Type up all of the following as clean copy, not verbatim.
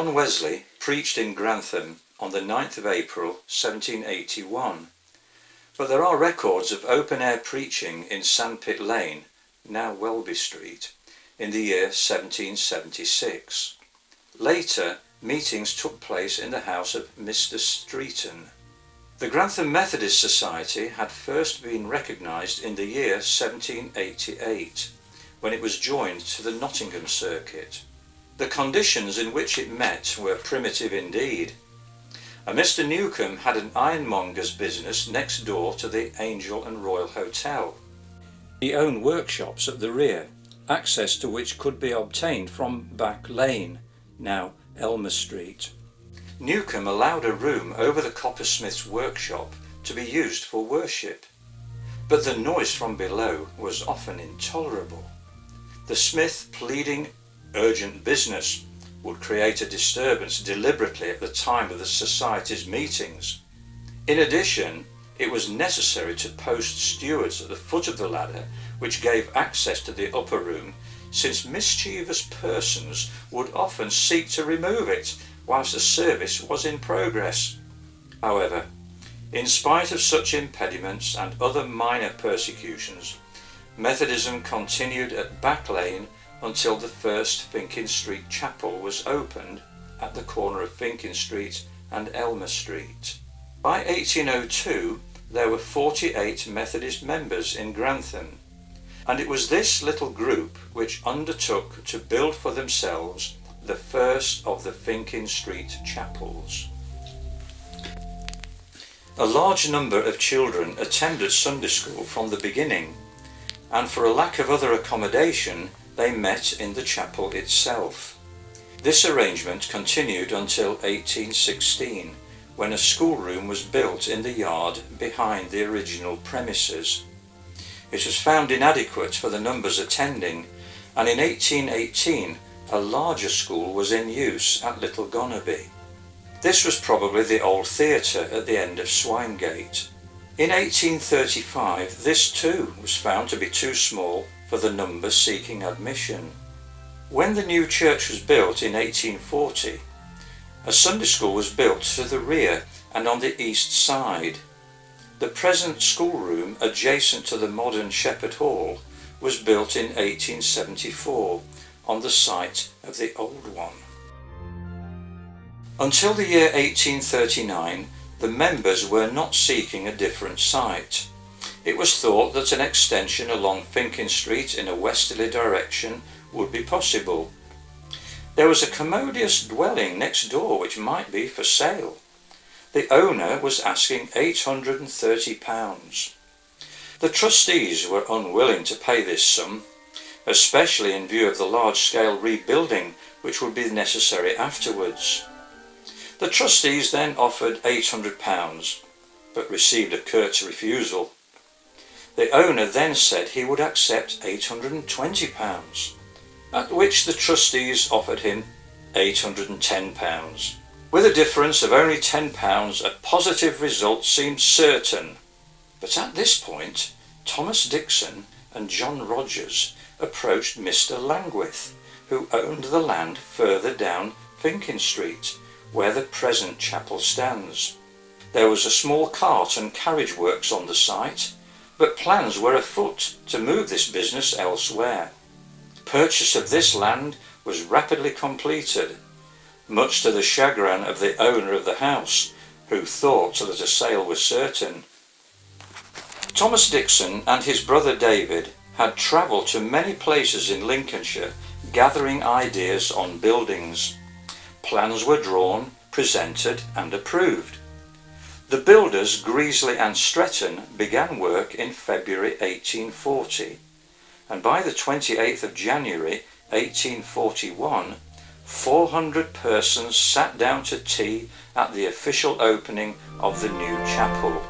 John Wesley preached in Grantham on the 9th of April 1781, but there are records of open-air preaching in Sandpit Lane, now Welby Street, in the year 1776. Later, meetings took place in the house of Mr. Streeton. The Grantham Methodist Society had first been recognised in the year 1788, when it was joined to the Nottingham circuit. The conditions in which it met were primitive indeed. A Mr. Newcomb had an ironmonger's business next door to the Angel and Royal Hotel. He owned workshops at the rear, access to which could be obtained from Back Lane, now Elmer Street. Newcomb allowed a room over the coppersmith's workshop to be used for worship, but the noise from below was often intolerable. The smith, pleading urgent business, would create a disturbance deliberately at the time of the society's meetings. In addition, it was necessary to post stewards at the foot of the ladder, which gave access to the upper room, since mischievous persons would often seek to remove it whilst the service was in progress. However, in spite of such impediments and other minor persecutions, Methodism continued at Back Lane until the first Finkin Street Chapel was opened at the corner of Finkin Street and Elmer Street. By 1802, there were 48 Methodist members in Grantham, and it was this little group which undertook to build for themselves the first of the Finkin Street chapels. A large number of children attended Sunday school from the beginning, and for a lack of other accommodation, they met in the chapel itself. This arrangement continued until 1816, when a schoolroom was built in the yard behind the original premises. It was found inadequate for the numbers attending, and in 1818 a larger school was in use at Little Gonnerby. This was probably the old theatre at the end of Swinegate. In 1835 this too was found to be too small for the numbers seeking admission. When the new church was built in 1840, a Sunday school was built to the rear and on the east side. The present schoolroom, adjacent to the modern Shepherd Hall, was built in 1874 on the site of the old one. Until the year 1839, the members were not seeking a different site. It was thought that an extension along Finkin Street in a westerly direction would be possible. There was a commodious dwelling next door which might be for sale. The owner was asking £830. The trustees were unwilling to pay this sum, especially in view of the large-scale rebuilding which would be necessary afterwards. The trustees then offered £800, but received a curt refusal. The owner then said he would accept £820, at which the trustees offered him £810. With a difference of only £10, a positive result seemed certain. But at this point, Thomas Dixon and John Rogers approached Mr. Langwith, who owned the land further down Finkin Street, where the present chapel stands. There was a small cart and carriage works on the site, but plans were afoot to move this business elsewhere. Purchase of this land was rapidly completed, much to the chagrin of the owner of the house, who thought that a sale was certain. Thomas Dixon and his brother David had travelled to many places in Lincolnshire gathering ideas on buildings. Plans were drawn, presented and approved. The builders Greasley and Stretton began work in February 1840, and by the 28th of January 1841, 400 persons sat down to tea at the official opening of the new chapel.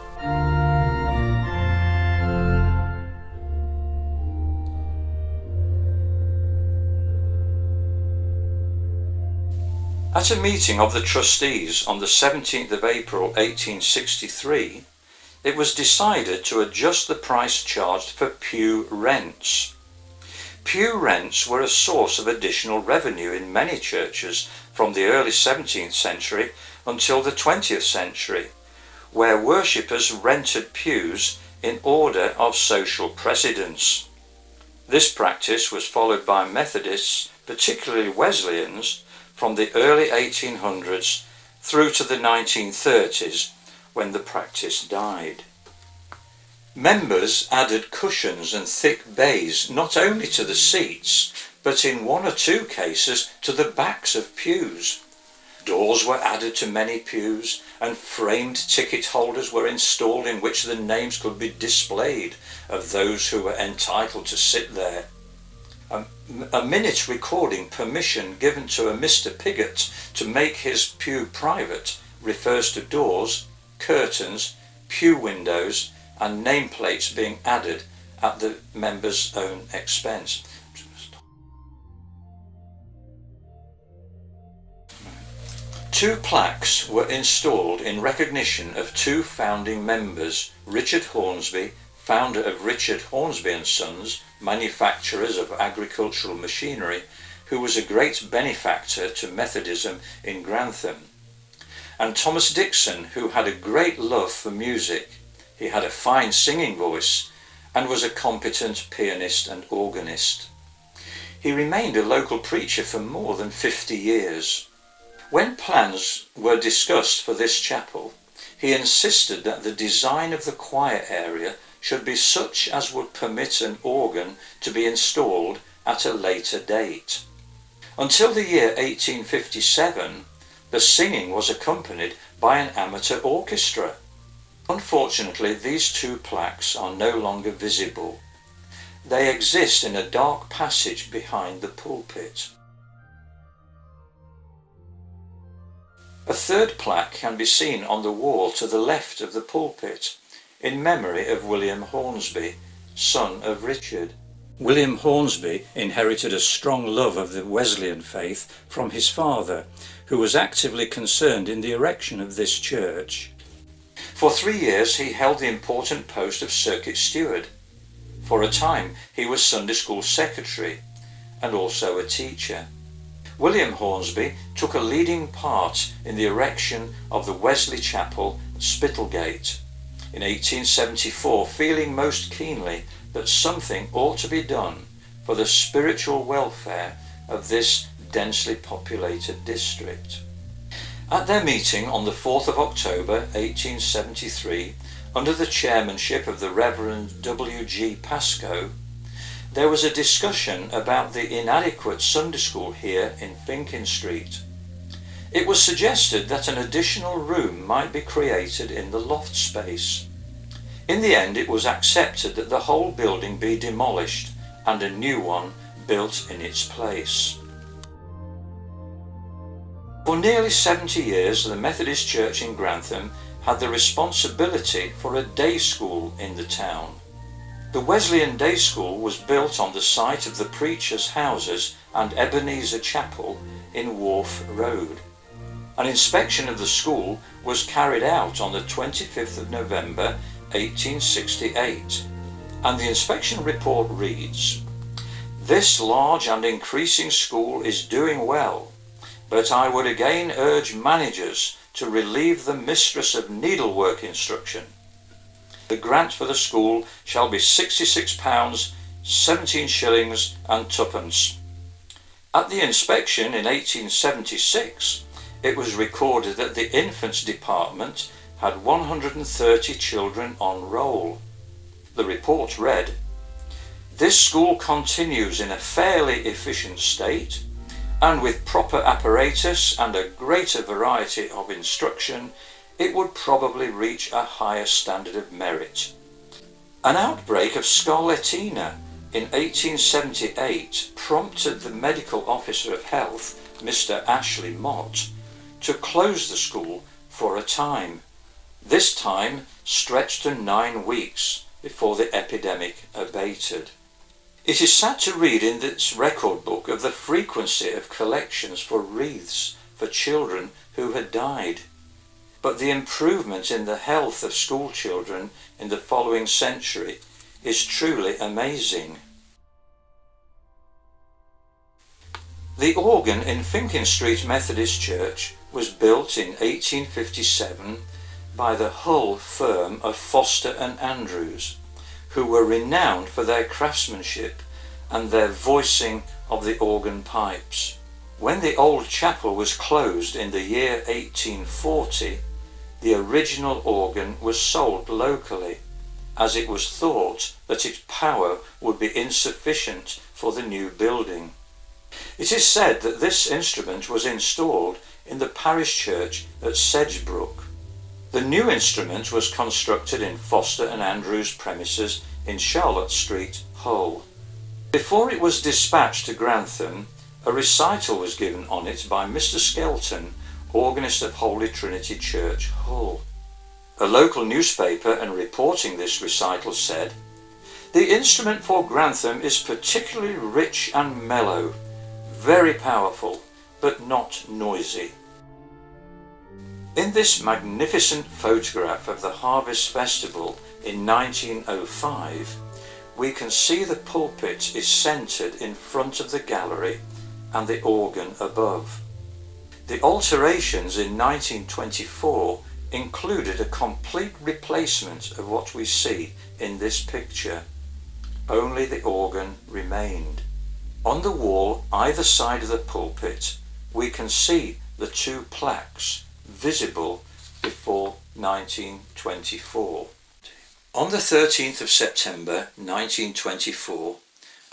At a meeting of the trustees on the 17th of April 1863, it was decided to adjust the price charged for pew rents. Pew rents were a source of additional revenue in many churches from the early 17th century until the 20th century, where worshippers rented pews in order of social precedence. This practice was followed by Methodists, particularly Wesleyans, from the early 1800s through to the 1930s, when the practice died. Members added cushions and thick baize not only to the seats, but in one or two cases to the backs of pews. Doors were added to many pews, and framed ticket holders were installed in which the names could be displayed of those who were entitled to sit there. A minute recording permission given to a Mr. Piggott to make his pew private refers to doors, curtains, pew windows, and nameplates being added at the member's own expense. Two plaques were installed in recognition of two founding members, Richard Hornsby, founder of Richard Hornsby and Sons, manufacturers of agricultural machinery, who was a great benefactor to Methodism in Grantham, and Thomas Dixon, who had a great love for music. He had a fine singing voice and was a competent pianist and organist. He remained a local preacher for more than 50 years. When plans were discussed for this chapel, he insisted that the design of the choir area should be such as would permit an organ to be installed at a later date. Until the year 1857, the singing was accompanied by an amateur orchestra. Unfortunately, these two plaques are no longer visible. They exist in a dark passage behind the pulpit. A third plaque can be seen on the wall to the left of the pulpit, in memory of William Hornsby, son of Richard. William Hornsby inherited a strong love of the Wesleyan faith from his father, who was actively concerned in the erection of this church. For 3 years he held the important post of circuit steward. For a time he was Sunday school secretary and also a teacher. William Hornsby took a leading part in the erection of the Wesley Chapel at Spittlegate in 1874, feeling most keenly that something ought to be done for the spiritual welfare of this densely populated district. At their meeting on the 4th of October 1873, under the chairmanship of the Reverend W.G. Pascoe, there was a discussion about the inadequate Sunday school here in Finkin Street. It was suggested that an additional room might be created in the loft space. In the end, it was accepted that the whole building be demolished and a new one built in its place. For nearly 70 years, the Methodist Church in Grantham had the responsibility for a day school in the town. The Wesleyan Day School was built on the site of the preachers' houses and Ebenezer Chapel in Wharf Road. An inspection of the school was carried out on the 25th of November 1868, and the inspection report reads, "This large and increasing school is doing well, but I would again urge managers to relieve the mistress of needlework instruction. The grant for the school shall be £66, 17 shillings and twopence." At the inspection in 1876, it was recorded that the infants department had 130 children on roll. The report read, "This school continues in a fairly efficient state, and with proper apparatus and a greater variety of instruction, it would probably reach a higher standard of merit." An outbreak of scarlatina in 1878 prompted the medical officer of health, Mr. Ashley Mott, to close the school for a time. This time stretched to 9 weeks before the epidemic abated. It is sad to read in this record book of the frequency of collections for wreaths for children who had died. But the improvement in the health of school children in the following century is truly amazing. The organ in Finkin Street Methodist Church was built in 1857 by the Hull firm of Foster and Andrews, who were renowned for their craftsmanship and their voicing of the organ pipes. When the old chapel was closed in the year 1840, the original organ was sold locally, as it was thought that its power would be insufficient for the new building. It is said that this instrument was installed in the parish church at Sedgebrook. The new instrument was constructed in Foster and Andrews' premises in Charlotte Street, Hull. Before it was dispatched to Grantham, a recital was given on it by Mr. Skelton, organist of Holy Trinity Church, Hull. A local newspaper, and reporting this recital, said, "The instrument for Grantham is particularly rich and mellow, very powerful, but not noisy." In this magnificent photograph of the Harvest Festival in 1905, we can see the pulpit is centred in front of the gallery and the organ above. The alterations in 1924 included a complete replacement of what we see in this picture. Only the organ remained. On the wall either side of the pulpit we can see the two plaques visible before 1924. On the 13th of September 1924,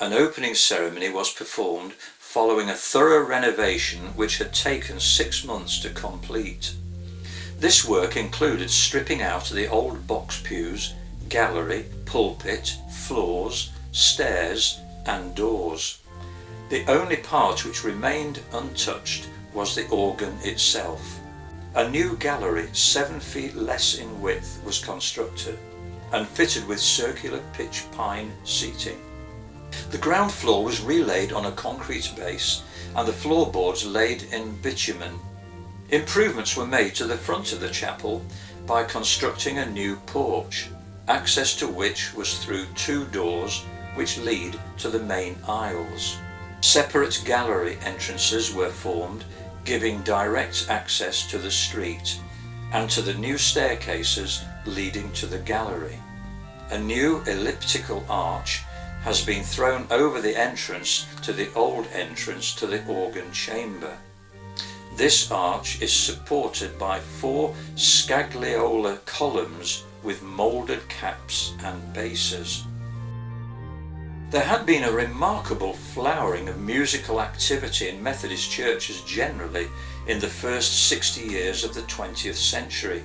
an opening ceremony was performed following a thorough renovation which had taken 6 months to complete. This work included stripping out the old box pews, gallery, pulpit, floors, stairs and doors. The only part which remained untouched was the organ itself. A new gallery 7 feet less in width was constructed and fitted with circular pitch pine seating. The ground floor was relaid on a concrete base and the floorboards laid in bitumen. Improvements were made to the front of the chapel by constructing a new porch, access to which was through 2 doors which lead to the main aisles. Separate gallery entrances were formed, giving direct access to the street and to the new staircases leading to the gallery. A new elliptical arch has been thrown over the entrance to the old entrance to the organ chamber. This arch is supported by 4 scagliola columns with moulded caps and bases. There had been a remarkable flowering of musical activity in Methodist churches generally in the first 60 years of the 20th century,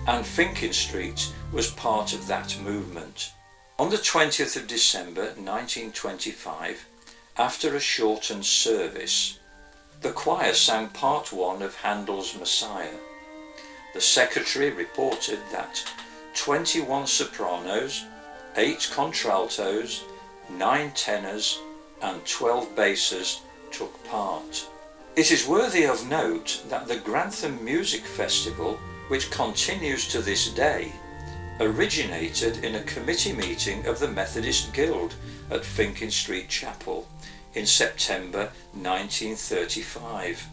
and Finkin Street was part of that movement. On the 20th of December 1925, after a shortened service, the choir sang part 1 of Handel's Messiah. The secretary reported that 21 sopranos, 8 contraltos, 9 tenors and 12 basses took part. It is worthy of note that the Grantham Music Festival, which continues to this day, originated in a committee meeting of the Methodist Guild at Finkin Street Chapel in September 1935.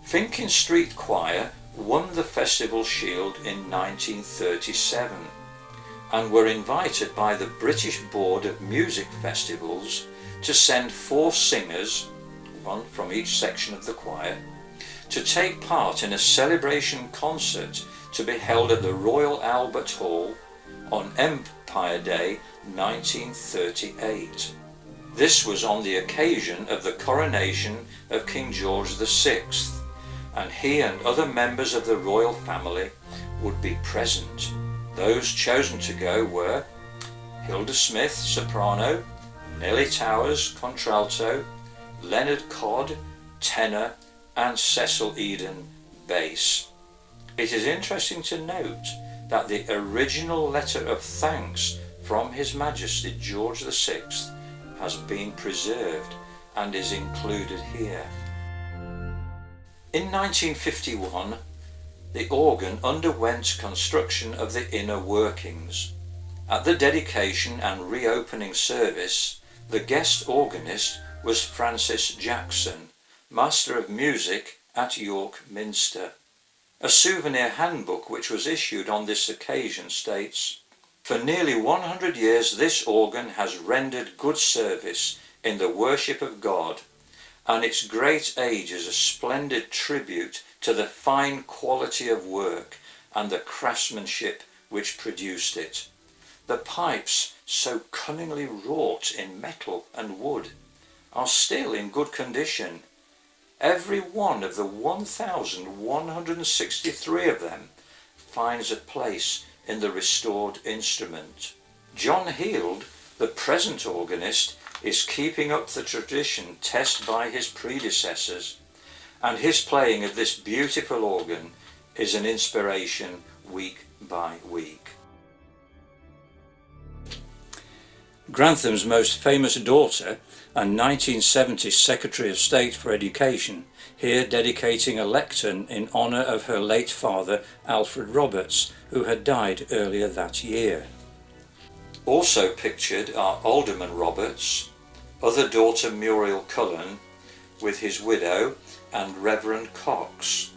Finkin Street Choir won the Festival Shield in 1937 and were invited by the British Board of Music Festivals to send 4 singers, 1 from each section of the choir, to take part in a celebration concert to be held at the Royal Albert Hall on Empire Day 1938. This was on the occasion of the coronation of King George VI, and he and other members of the royal family would be present. Those chosen to go were Hilda Smith, soprano, Nellie Towers, contralto, Leonard Codd, tenor, and Cecil Eden, bass. It is interesting to note that the original letter of thanks from His Majesty George VI has been preserved and is included here. In 1951, the organ underwent construction of the inner workings. At the dedication and reopening service, the guest organist was Francis Jackson, Master of Music at York Minster. A souvenir handbook which was issued on this occasion states, "For nearly 100 years this organ has rendered good service in the worship of God, and its great age is a splendid tribute to the fine quality of work and the craftsmanship which produced it. The pipes, so cunningly wrought in metal and wood, are still in good condition. Every one of the 1,163 of them finds a place in the restored instrument. John Heald, the present organist, is keeping up the tradition tested by his predecessors, and his playing of this beautiful organ is an inspiration week by week." Grantham's most famous daughter and 1970 Secretary of State for Education, here dedicating a lectern in honour of her late father Alfred Roberts, who had died earlier that year. Also pictured are Alderman Roberts, other daughter Muriel Cullen with his widow, and Reverend Cox.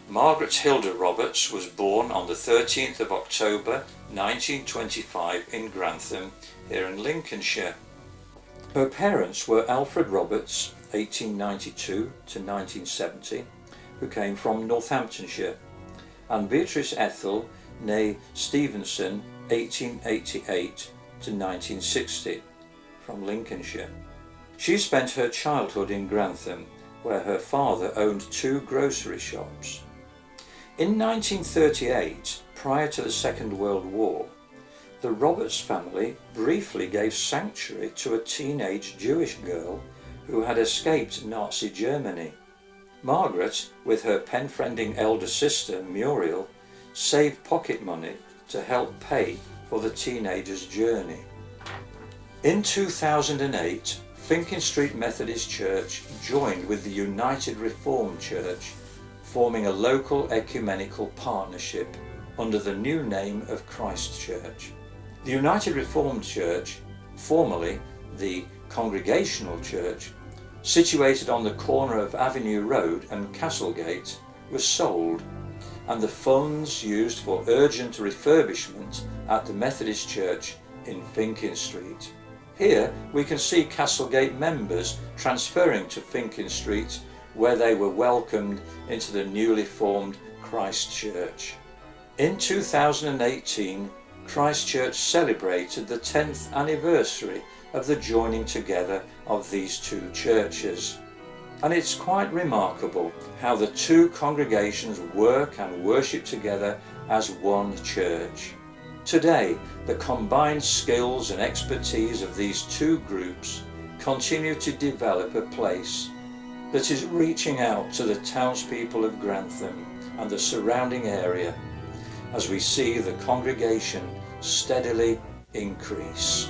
Margaret Hilda Roberts was born on the 13th of October 1925 in Grantham, here in Lincolnshire. Her parents were Alfred Roberts, 1892 to 1970, who came from Northamptonshire, and Beatrice Ethel, née Stevenson, 1888 to 1960, from Lincolnshire. She spent her childhood in Grantham, where her father owned 2 grocery shops. In 1938, prior to the Second World War, the Roberts family briefly gave sanctuary to a teenage Jewish girl who had escaped Nazi Germany. Margaret, with her pen-friending elder sister Muriel, saved pocket money to help pay for the teenager's journey. In 2008, Finkin Street Methodist Church joined with the United Reformed Church, forming a local ecumenical partnership under the new name of ChristChurch. The United Reformed Church, formerly the Congregational Church, situated on the corner of Avenue Road and Castlegate, was sold, and the funds used for urgent refurbishment at the Methodist Church in Finkin Street. Here we can see Castlegate members transferring to Finkin Street, where they were welcomed into the newly formed ChristChurch. In 2018, ChristChurch celebrated the 10th anniversary of the joining together of these 2 churches. And it's quite remarkable how the 2 congregations work and worship together as one church. Today, the combined skills and expertise of these 2 groups continue to develop a place that is reaching out to the townspeople of Grantham and the surrounding area, as we see the congregation steadily increase.